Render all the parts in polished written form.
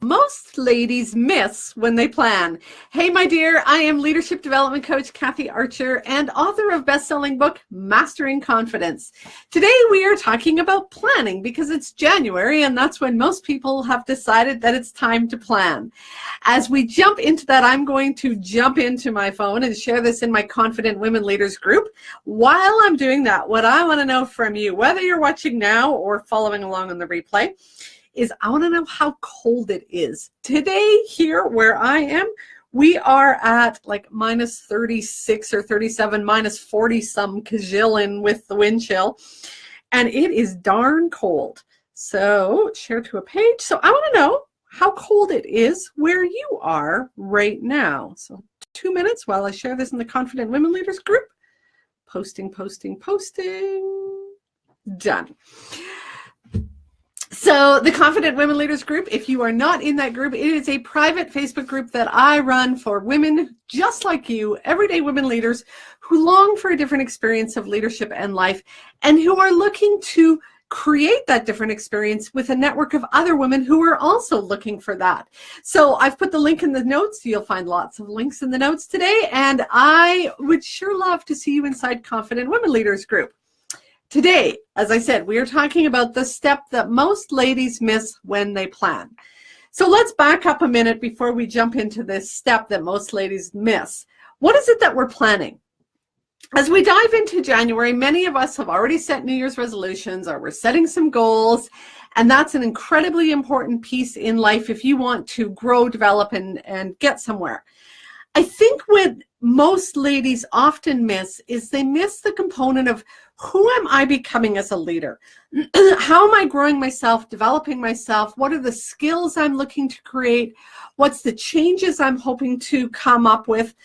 Most ladies miss when they plan. Hey, my dear, I am leadership development coach Kathy Archer and author of best-selling book, Mastering Confidence. Today, we are talking about planning because it's January and that's when most people have decided that it's time to plan. As we jump into that, I'm going to jump into my phone and share this in my Confident Women Leaders group. While I'm doing that, what I want to know from you, whether you're watching now or following along on the replay, is I want to know how cold it is. Today here where I am, we are at like minus 36 or 37, minus 40 some kajillion with the wind chill. And it is darn cold. So share to a page. So I want to know how cold it is where you are right now. So 2 minutes while I share this in the Confident Women Leaders group. Posting. Done. So the Confident Women Leaders group, if you are not in that group, it is a private Facebook group that I run for women just like you, everyday women leaders who long for a different experience of leadership and life and who are looking to create that different experience with a network of other women who are also looking for that. So I've put the link in the notes. You'll find lots of links in the notes today, and I would sure love to see you inside Confident Women Leaders group. Today, as I said, we are talking about the step that most ladies miss when they plan. So let's back up a minute before we jump into this step that most ladies miss. What is it that we're planning? As we dive into January, many of us have already set New Year's resolutions or we're setting some goals, and that's an incredibly important piece in life if you want to grow, develop, and get somewhere. I think what most ladies often miss is they miss the component of who am I becoming as a leader? How am I growing myself, developing myself? What are the skills I'm looking to create? What's the changes I'm hoping to come up with?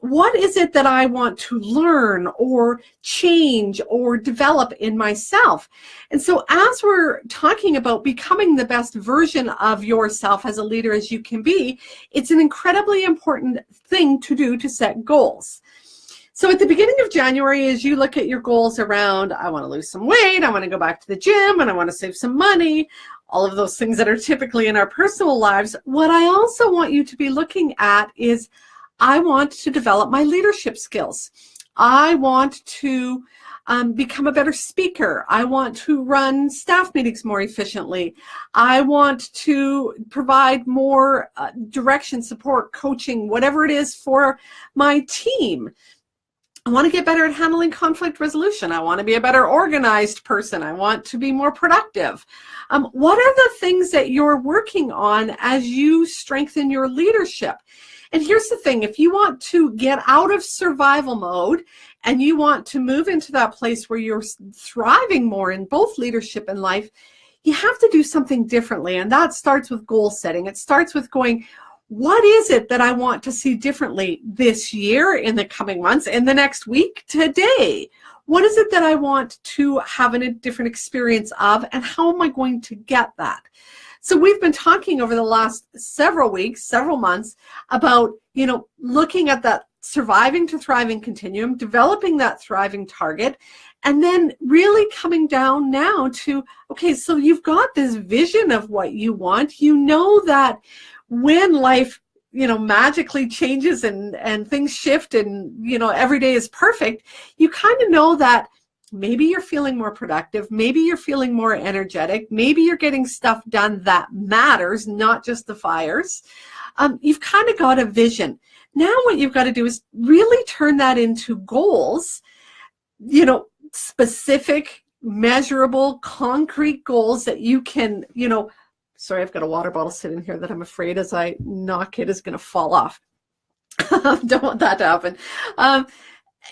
What is it that I want to learn or change or develop in myself? And so as we're talking about becoming the best version of yourself as a leader as you can be, it's an incredibly important thing to do to set goals. So at the beginning of January, as you look at your goals around, I want to lose some weight, I want to go back to the gym, and I want to save some money, all of those things that are typically in our personal lives, what I also want you to be looking at is I want to develop my leadership skills. I want to become a better speaker. I want to run staff meetings more efficiently. I want to provide more direction, support, coaching, whatever it is for my team. I want to get better at handling conflict resolution. I want to be a better organized person. I want to be more productive. What are the things that you're working on as you strengthen your leadership? And here's the thing, if you want to get out of survival mode and you want to move into that place where you're thriving more in both leadership and life, you have to do something differently. And that starts with goal setting. It starts with going, what is it that I want to see differently this year, in the coming months, in the next week, today? What is it that I want to have a different experience of, and how am I going to get that? So we've been talking over the last several weeks, several months about, looking at that surviving to thriving continuum, developing that thriving target, and then really coming down now to, okay, so you've got this vision of what you want. You know that when life, magically changes and things shift and, every day is perfect, you kind of know that maybe you're feeling more productive, maybe you're feeling more energetic, maybe you're getting stuff done that matters, not just the fires. You've kind of got a vision. Now what you've got to do is really turn that into goals, specific, measurable, concrete goals that you can, sorry, I've got a water bottle sitting here that I'm afraid as I knock it is going to fall off. Don't want that to happen.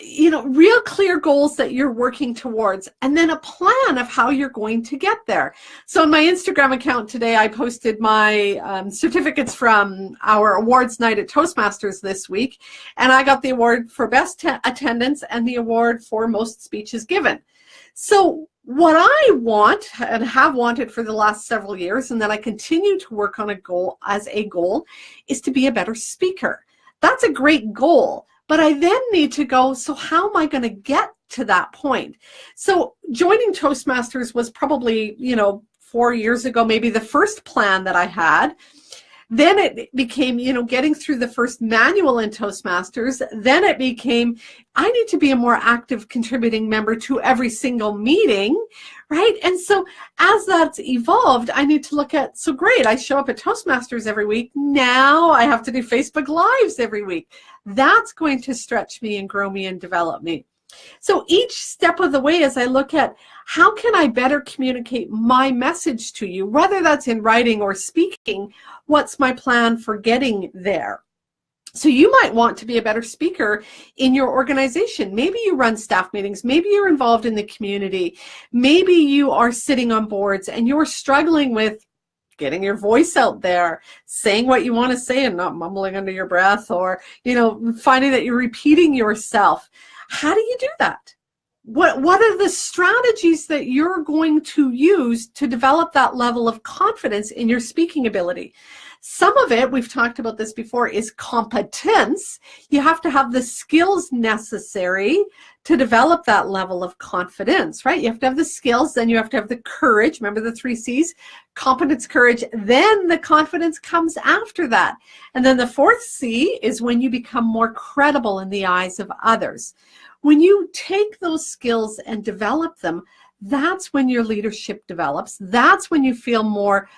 Real clear goals that you're working towards, and then a plan of how you're going to get there. So on my Instagram account today, I posted my certificates from our awards night at Toastmasters this week, and I got the award for best attendance and the award for most speeches given. So what I want and have wanted for the last several years, and that I continue to work on as a goal, is to be a better speaker. That's a great goal. But I then need to go, so how am I going to get to that point? So joining Toastmasters was probably, 4 years ago, maybe the first plan that I had. Then it became, getting through the first manual in Toastmasters. Then it became, I need to be a more active contributing member to every single meeting, right? And so as that's evolved, I need to look at, so great, I show up at Toastmasters every week. Now I have to do Facebook Lives every week. That's going to stretch me and grow me and develop me. So each step of the way, as I look at how can I better communicate my message to you, whether that's in writing or speaking, what's my plan for getting there? So you might want to be a better speaker in your organization. Maybe you run staff meetings. Maybe you're involved in the community. Maybe you are sitting on boards and you're struggling with getting your voice out there, saying what you want to say and not mumbling under your breath, or, finding that you're repeating yourself. How do you do that? What are the strategies that you're going to use to develop that level of confidence in your speaking ability? Some of it, we've talked about this before, is competence. You have to have the skills necessary to develop that level of confidence, right? You have to have the skills, then you have to have the courage. Remember the 3 C's? Competence, courage, then the confidence comes after that. And then the 4th C is when you become more credible in the eyes of others. When you take those skills and develop them, that's when your leadership develops. That's when you feel more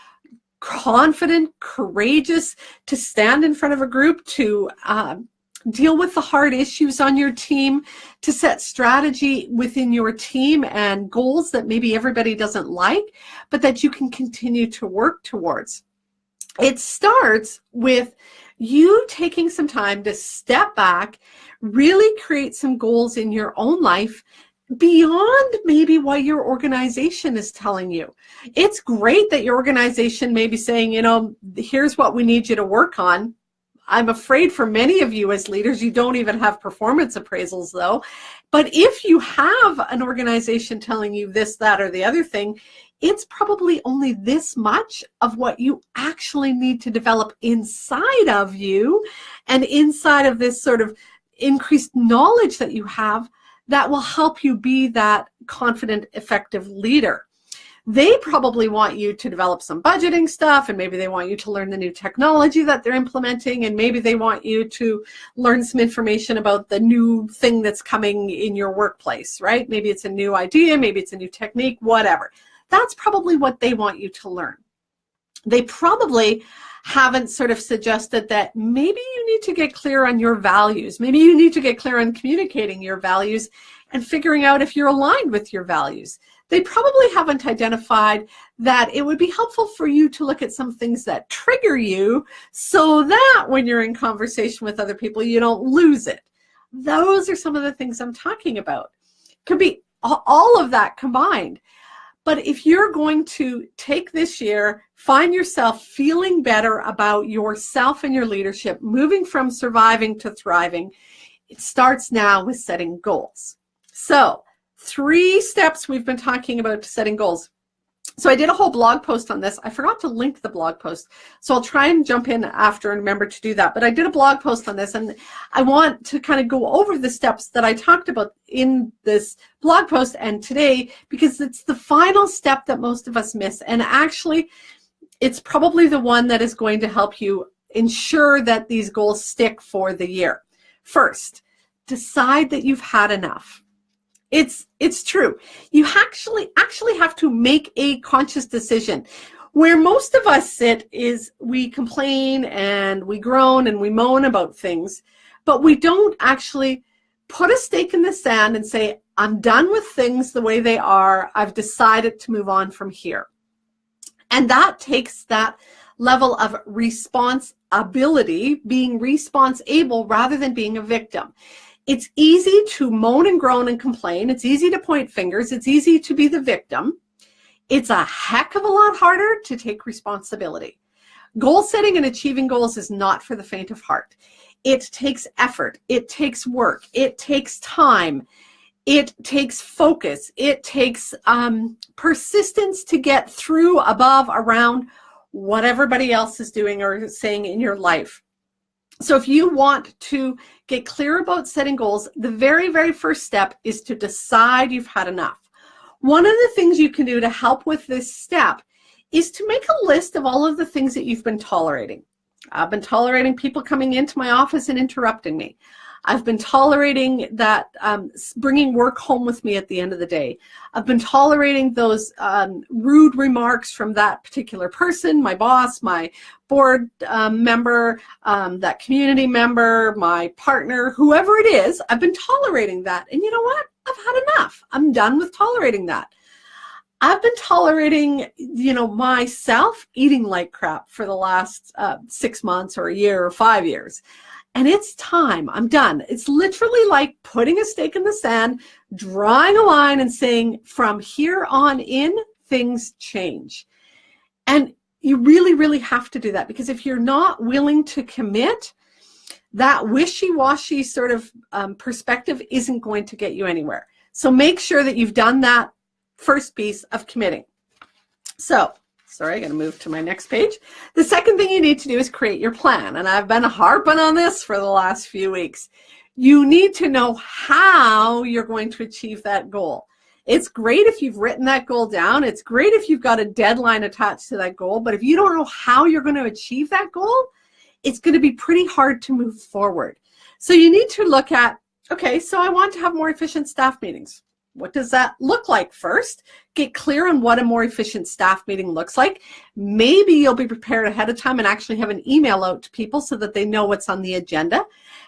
confident, courageous to stand in front of a group, to deal with the hard issues on your team, to set strategy within your team and goals that maybe everybody doesn't like, but that you can continue to work towards. It starts with you taking some time to step back, really create some goals in your own life beyond maybe what your organization is telling you. It's great that your organization may be saying, here's what we need you to work on. I'm afraid for many of you as leaders, you don't even have performance appraisals though. But if you have an organization telling you this, that, or the other thing, it's probably only this much of what you actually need to develop inside of you and inside of this sort of increased knowledge that you have that will help you be that confident, effective leader. They probably want you to develop some budgeting stuff, and maybe they want you to learn the new technology that they're implementing, and maybe they want you to learn some information about the new thing that's coming in your workplace, right? Maybe it's a new idea, maybe it's a new technique, whatever. That's probably what they want you to learn. They probably haven't sort of suggested that maybe you need to get clear on your values. Maybe you need to get clear on communicating your values and figuring out if you're aligned with your values. They probably haven't identified that it would be helpful for you to look at some things that trigger you so that when you're in conversation with other people, you don't lose it. Those are some of the things I'm talking about. Could be all of that combined. But if you're going to take this year, find yourself feeling better about yourself and your leadership, moving from surviving to thriving, it starts now with setting goals. So 3 steps we've been talking about to setting goals. So I did a whole blog post on this. I forgot to link the blog post, so I'll try and jump in after and remember to do that. But I did a blog post on this, and I want to kind of go over the steps that I talked about in this blog post and today, because it's the final step that most of us miss. And actually, it's probably the one that is going to help you ensure that these goals stick for the year. First, decide that you've had enough. It's true. You actually have to make a conscious decision. Where most of us sit is we complain and we groan and we moan about things, but we don't actually put a stake in the sand and say, I'm done with things the way they are. I've decided to move on from here. And that takes that level of responsibility, being responsible rather than being a victim. It's easy to moan and groan and complain. It's easy to point fingers. It's easy to be the victim. It's a heck of a lot harder to take responsibility. Goal setting and achieving goals is not for the faint of heart. It takes effort. It takes work. It takes time. It takes focus. It takes persistence to get through, above, around what everybody else is doing or saying in your life. So if you want to get clear about setting goals, the very, very first step is to decide you've had enough. One of the things you can do to help with this step is to make a list of all of the things that you've been tolerating. I've been tolerating people coming into my office and interrupting me. I've been tolerating that bringing work home with me at the end of the day. I've been tolerating those rude remarks from that particular person, my boss, my board member, that community member, my partner, whoever it is. I've been tolerating that. And you know what? I've had enough. I'm done with tolerating that. I've been tolerating, myself eating like crap for the last 6 months or a year or 5 years. And it's time. I'm done. It's literally like putting a stake in the sand, drawing a line and saying, from here on in, things change. And you really, really have to do that, because if you're not willing to commit, that wishy-washy sort of perspective isn't going to get you anywhere. So make sure that you've done that first piece of committing. So, sorry, I'm going to move to my next page. The second thing you need to do is create your plan. And I've been harping on this for the last few weeks. You need to know how you're going to achieve that goal. It's great if you've written that goal down. It's great if you've got a deadline attached to that goal. But if you don't know how you're going to achieve that goal, it's going to be pretty hard to move forward. So you need to look at, okay, so I want to have more efficient staff meetings. What does that look like first? Get clear on what a more efficient staff meeting looks like. Maybe you'll be prepared ahead of time and actually have an email out to people so that they know what's on the agenda.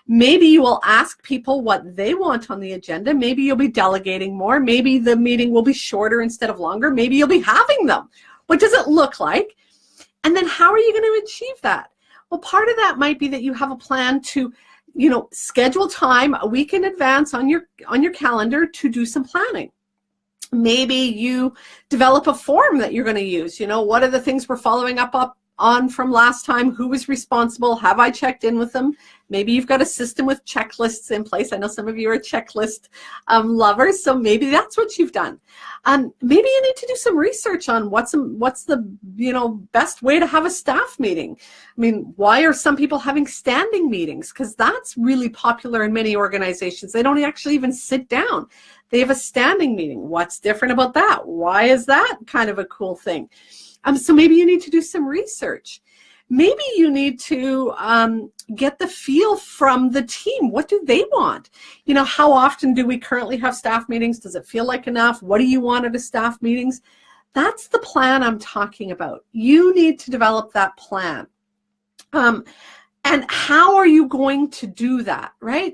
Maybe you will ask people what they want on the agenda. Maybe you'll be delegating more. Maybe the meeting will be shorter instead of longer. Maybe you'll be having them. What does it look like? And then how are you going to achieve that? Well, part of that might be that you have a plan to schedule time a week in advance on your calendar to do some planning. Maybe you develop a form that you're going to use. What are the things we're following up on from last time? Who was responsible? Have I checked in with them? Maybe you've got a system with checklists in place. I know some of you are checklist lovers, so maybe that's what you've done. Maybe you need to do some research on what's the best way to have a staff meeting. I mean, why are some people having standing meetings? Because that's really popular in many organizations. They don't actually even sit down. They have a standing meeting. What's different about that? Why is that kind of a cool thing? So maybe you need to do some research. Maybe you need to get the feel from the team. What do they want? How often do we currently have staff meetings? Does it feel like enough? What do you want at a staff meetings? That's the plan I'm talking about. You need to develop that plan. And how are you going to do that, right?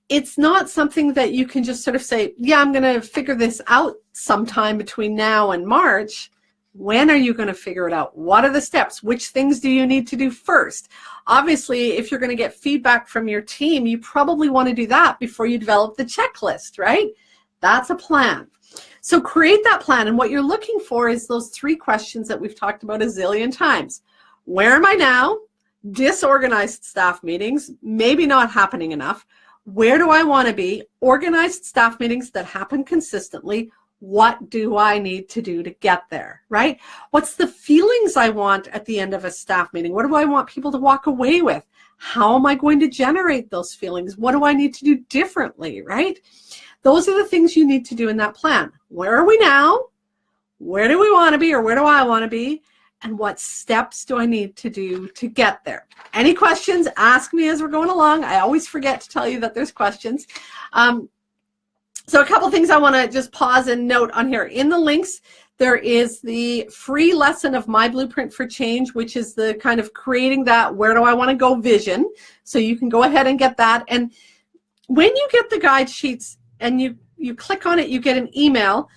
It's not something that you can just sort of say, yeah, I'm going to figure this out sometime between now and March. When are you going to figure it out? What are the steps? Which things do you need to do first? Obviously, if you're going to get feedback from your team, you probably want to do that before you develop the checklist, right? That's a plan. So create that plan. And what you're looking for is those 3 questions that we've talked about a zillion times. Where am I now? Disorganized staff meetings, maybe not happening enough. Where do I want to be? Organized staff meetings that happen consistently. What do I need to do to get there, right? What's the feelings I want at the end of a staff meeting? What do I want people to walk away with? How am I going to generate those feelings? What do I need to do differently, right? Those are the things you need to do in that plan. Where are we now? Where do we want to be, or where do I want to be? And what steps do I need to do to get there? Any questions? Ask me as we're going along. I always forget to tell you that there's questions. So a couple things I want to just pause and note on here. In the links, there is the free lesson of My Blueprint for Change, which is the kind of creating that where do I want to go vision. So you can go ahead and get that. And when you get the guide sheets and you click on it, you get an email.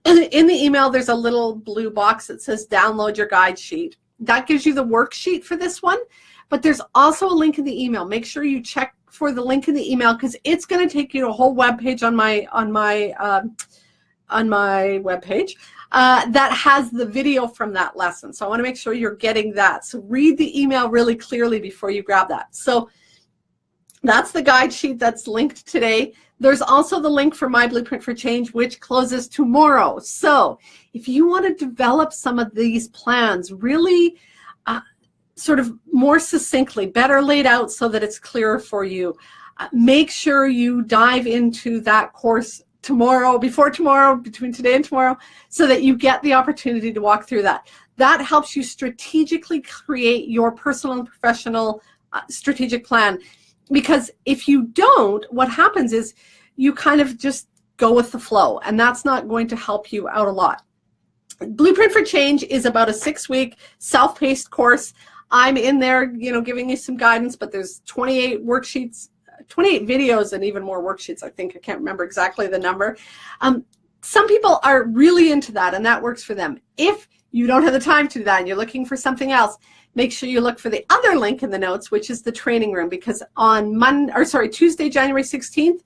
In the email, there's a little blue box that says download your guide sheet. That gives you the worksheet for this one. But there's also a link in the email. Make sure you check for the link in the email, because it's going to take you to a whole web page on my web page that has the video from that lesson. So I want to make sure you're getting that. So read the email really clearly before you grab that. So that's the guide sheet that's linked today. There's also the link for My Blueprint for Change, which closes tomorrow. So if you want to develop some of these plans really sort of more succinctly, better laid out so that it's clearer for you, make sure you dive into that course tomorrow, before tomorrow, between today and tomorrow, so that you get the opportunity to walk through that. That helps you strategically create your personal and professional strategic plan. Because if you don't, what happens is you kind of just go with the flow, and that's not going to help you out a lot. Blueprint for Change is about a 6-week self-paced course. I'm in there, giving you some guidance, but there's 28 worksheets, 28 videos, and even more worksheets, I think. I can't remember exactly the number. Some people are really into that, and that works for them. If you don't have the time to do that and you're looking for something else, make sure you look for the other link in the notes, which is the training room, because on Tuesday, January 16th,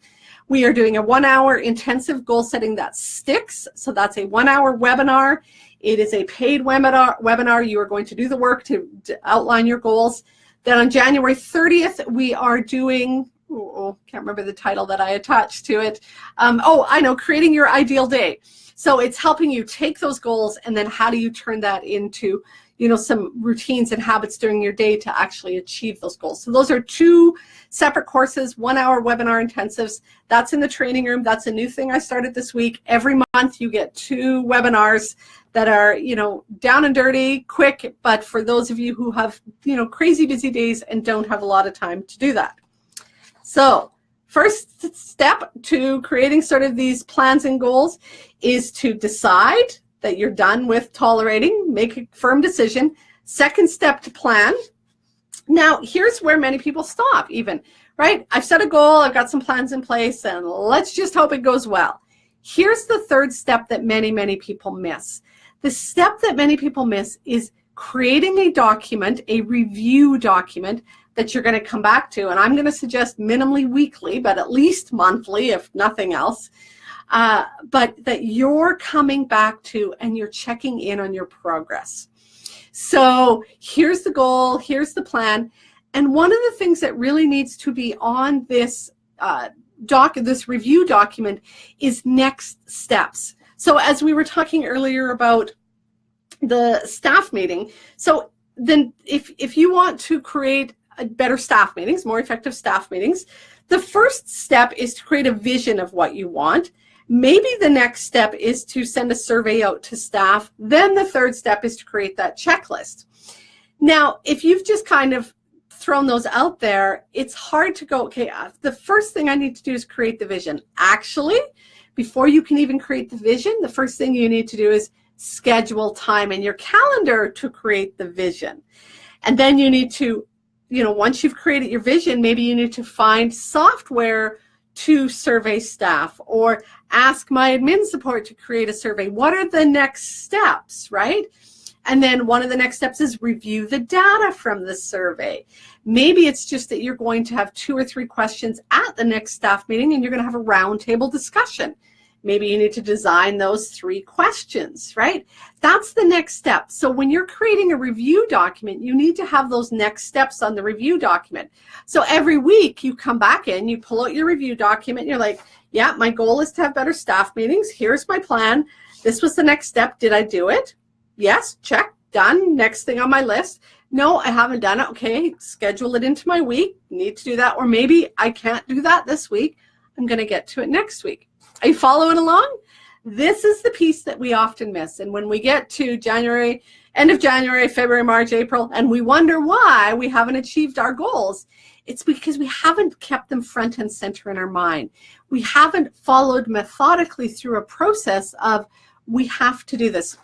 we are doing a 1-hour intensive goal setting that sticks. So that's a 1-hour webinar. It is a paid webinar. You are going to do the work to outline your goals. Then on January 30th, we are doing, can't remember the title that I attached to it. I know, Creating Your Ideal Day. So it's helping you take those goals, and then how do you turn that into some routines and habits during your day to actually achieve those goals. So those are 2 separate courses, 1-hour webinar intensives. That's in the training room. That's a new thing I started this week. Every month you get 2 webinars that are, down and dirty, quick, but for those of you who have, crazy busy days and don't have a lot of time to do that. So first step to creating sort of these plans and goals is to decide that you're done with tolerating, make a firm decision. Second step, to plan. Now, here's where many people stop even, right? I've set a goal, I've got some plans in place, and let's just hope it goes well. Here's the third step that many, many people miss. The step that many people miss is creating a document, a review document that you're going to come back to. And I'm going to suggest minimally weekly, but at least monthly, if nothing else. But that you're coming back to and you're checking in on your progress. So here's the goal, here's the plan. And one of the things that really needs to be on this this review document is next steps. So as we were talking earlier about the staff meeting, so then if you want to create better staff meetings, more effective staff meetings, the first step is to create a vision of what you want. Maybe the next step is to send a survey out to staff. Then the third step is to create that checklist. Now, if you've just kind of thrown those out there, it's hard to go, okay, the first thing I need to do is create the vision. Actually, before you can even create the vision, the first thing you need to do is schedule time in your calendar to create the vision. And then you need to, once you've created your vision, maybe you need to find software to survey staff or ask my admin support to create a survey. What are the next steps, right? And then one of the next steps is review the data from the survey. Maybe it's just that you're going to have 2 or 3 questions at the next staff meeting and you're going to have a roundtable discussion. Maybe you need to design those 3 questions, right? That's the next step. So when you're creating a review document, you need to have those next steps on the review document. So every week you come back in, you pull out your review document, and you're like, yeah, my goal is to have better staff meetings. Here's my plan. This was the next step. Did I do it? Yes, check, done. Next thing on my list. No, I haven't done it. Okay, schedule it into my week. Need to do that. Or maybe I can't do that this week. I'm going to get to it next week. Are you following along? This is the piece that we often miss. And when we get to January, end of January, February, March, April, and we wonder why we haven't achieved our goals, it's because we haven't kept them front and center in our mind. We haven't followed methodically through a process of, we have to do this.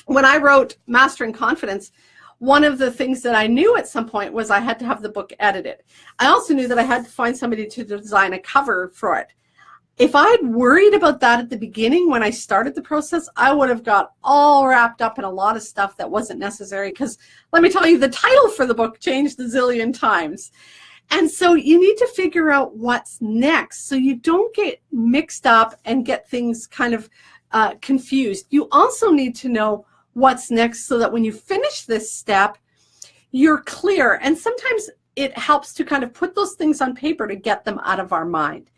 When I wrote Mastering Confidence, one of the things that I knew at some point was I had to have the book edited. I also knew that I had to find somebody to design a cover for it. If I'd worried about that at the beginning when I started the process, I would have got all wrapped up in a lot of stuff that wasn't necessary, because let me tell you, the title for the book changed a zillion times. And so you need to figure out what's next so you don't get mixed up and get things kind of confused. You also need to know what's next so that when you finish this step, you're clear. And sometimes it helps to kind of put those things on paper to get them out of our mind.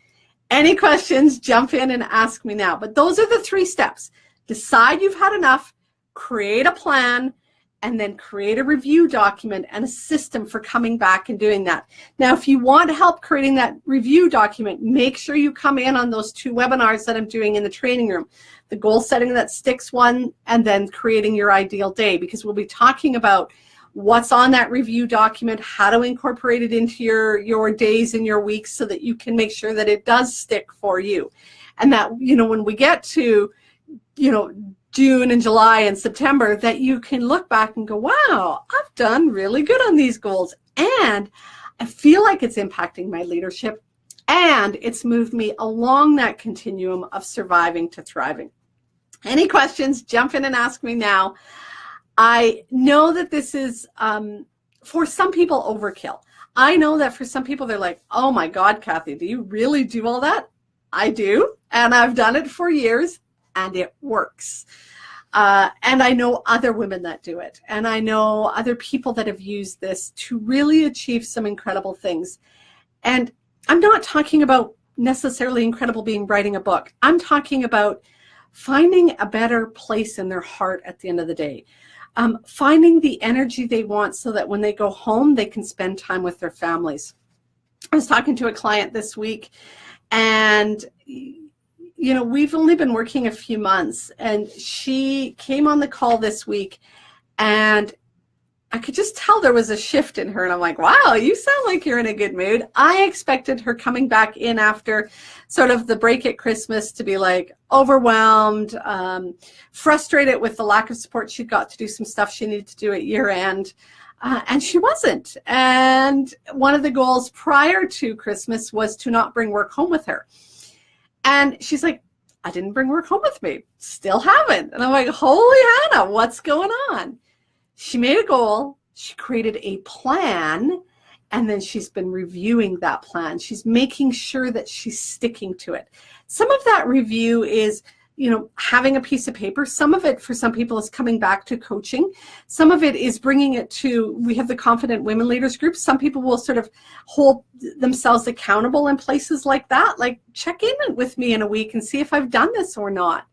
Any questions, jump in and ask me now. But those are the 3 steps. Decide you've had enough, create a plan, and then create a review document and a system for coming back and doing that. Now, if you want help creating that review document, make sure you come in on those 2 webinars that I'm doing in the training room, the goal setting that sticks one, and then creating your ideal day, because we'll be talking about what's on that review document, how to incorporate it into your days and your weeks so that you can make sure that it does stick for you. And that, when we get to, June and July and September, that you can look back and go, wow, I've done really good on these goals. And I feel like it's impacting my leadership, and it's moved me along that continuum of surviving to thriving. Any questions, jump in and ask me now. I know that this is, for some people, overkill. I know that for some people, they're like, oh my God, Kathy, do you really do all that? I do, and I've done it for years, and it works. And I know other women that do it, and I know other people that have used this to really achieve some incredible things. And I'm not talking about necessarily incredible being writing a book. I'm talking about finding a better place in their heart at the end of the day. Finding the energy they want so that when they go home, they can spend time with their families. I was talking to a client this week, and we've only been working a few months, and she came on the call this week, and I could just tell there was a shift in her, and I'm like, wow, you sound like you're in a good mood. I expected her coming back in after sort of the break at Christmas to be like overwhelmed, frustrated with the lack of support. She got to do some stuff she needed to do at year end, and she wasn't. And one of the goals prior to Christmas was to not bring work home with her. And she's like, I didn't bring work home with me. Still haven't. And I'm like, holy Hannah, what's going on? She made a goal. She created a plan. And then she's been reviewing that plan. She's making sure that she's sticking to it. Some of that review is, having a piece of paper. Some of it for some people is coming back to coaching. Some of it is bringing it to, we have the Confident Women Leaders group. Some people will sort of hold themselves accountable in places like that. Like, check in with me in a week and see if I've done this or not.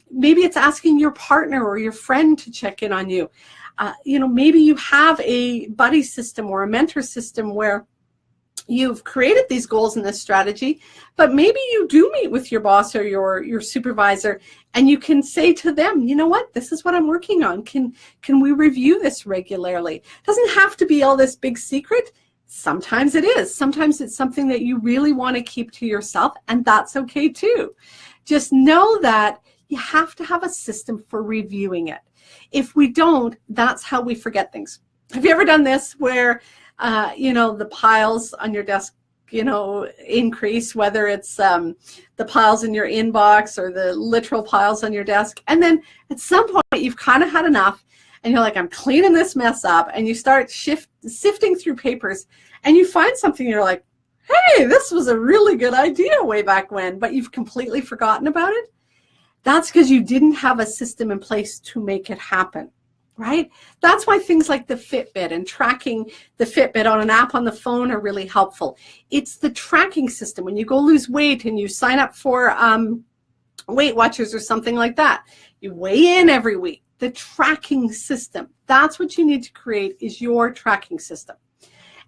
Maybe it's asking your partner or your friend to check in on you. Maybe you have a buddy system or a mentor system where you've created these goals and this strategy, but maybe you do meet with your boss or your supervisor, and you can say to them, you know what, this is what I'm working on. Can we review this regularly? It doesn't have to be all this big secret. Sometimes it is. Sometimes it's something that you really want to keep to yourself, and that's okay too. Just know that you have to have a system for reviewing it. If we don't, that's how we forget things. Have you ever done this where the piles on your desk, increase, whether it's the piles in your inbox or the literal piles on your desk. And then at some point you've kind of had enough and you're like, I'm cleaning this mess up. And you start sifting through papers and you find something, you're like, hey, this was a really good idea way back when, but you've completely forgotten about it. That's because you didn't have a system in place to make it happen. Right? That's why things like the Fitbit and tracking the Fitbit on an app on the phone are really helpful. It's the tracking system. When you go lose weight and you sign up for Weight Watchers or something like that, you weigh in every week. The tracking system, that's what you need to create, is your tracking system.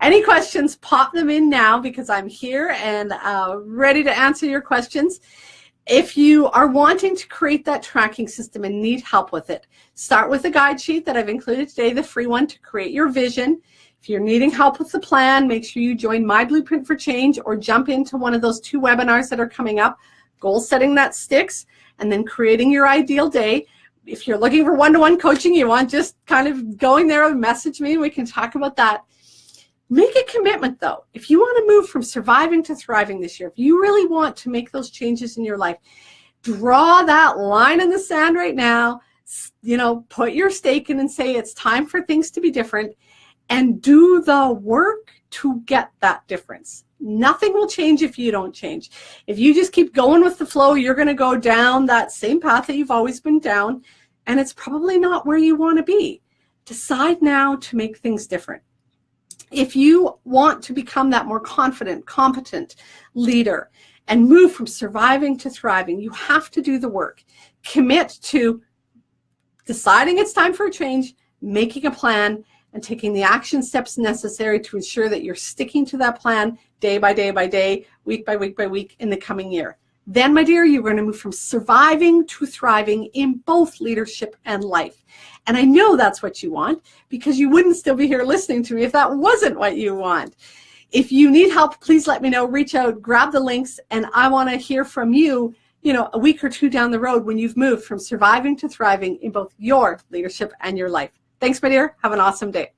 Any questions, pop them in now, because I'm here and ready to answer your questions. If you are wanting to create that tracking system and need help with it, start with the guide sheet that I've included today, the free one to create your vision. If you're needing help with the plan, make sure you join My Blueprint for Change or jump into one of those 2 webinars that are coming up, Goal Setting That Sticks, and then Creating Your Ideal Day. If you're looking for one-to-one coaching, you want just kind of going there and message me, and we can talk about that. Make a commitment, though. If you want to move from surviving to thriving this year, if you really want to make those changes in your life, draw that line in the sand right now, put your stake in and say it's time for things to be different, and do the work to get that difference. Nothing will change if you don't change. If you just keep going with the flow, you're going to go down that same path that you've always been down, and it's probably not where you want to be. Decide now to make things different. If you want to become that more confident, competent leader and move from surviving to thriving, you have to do the work. Commit to deciding it's time for a change making a plan, and taking the action steps necessary to ensure that you're sticking to that plan day by day by day, week by week by week in the coming year. Then, my dear, you're going to move from surviving to thriving in both leadership and life. And I know that's what you want, because you wouldn't still be here listening to me if that wasn't what you want. If you need help, please let me know. Reach out, grab the links, and I want to hear from you, a week or two down the road when you've moved from surviving to thriving in both your leadership and your life. Thanks, my dear. Have an awesome day.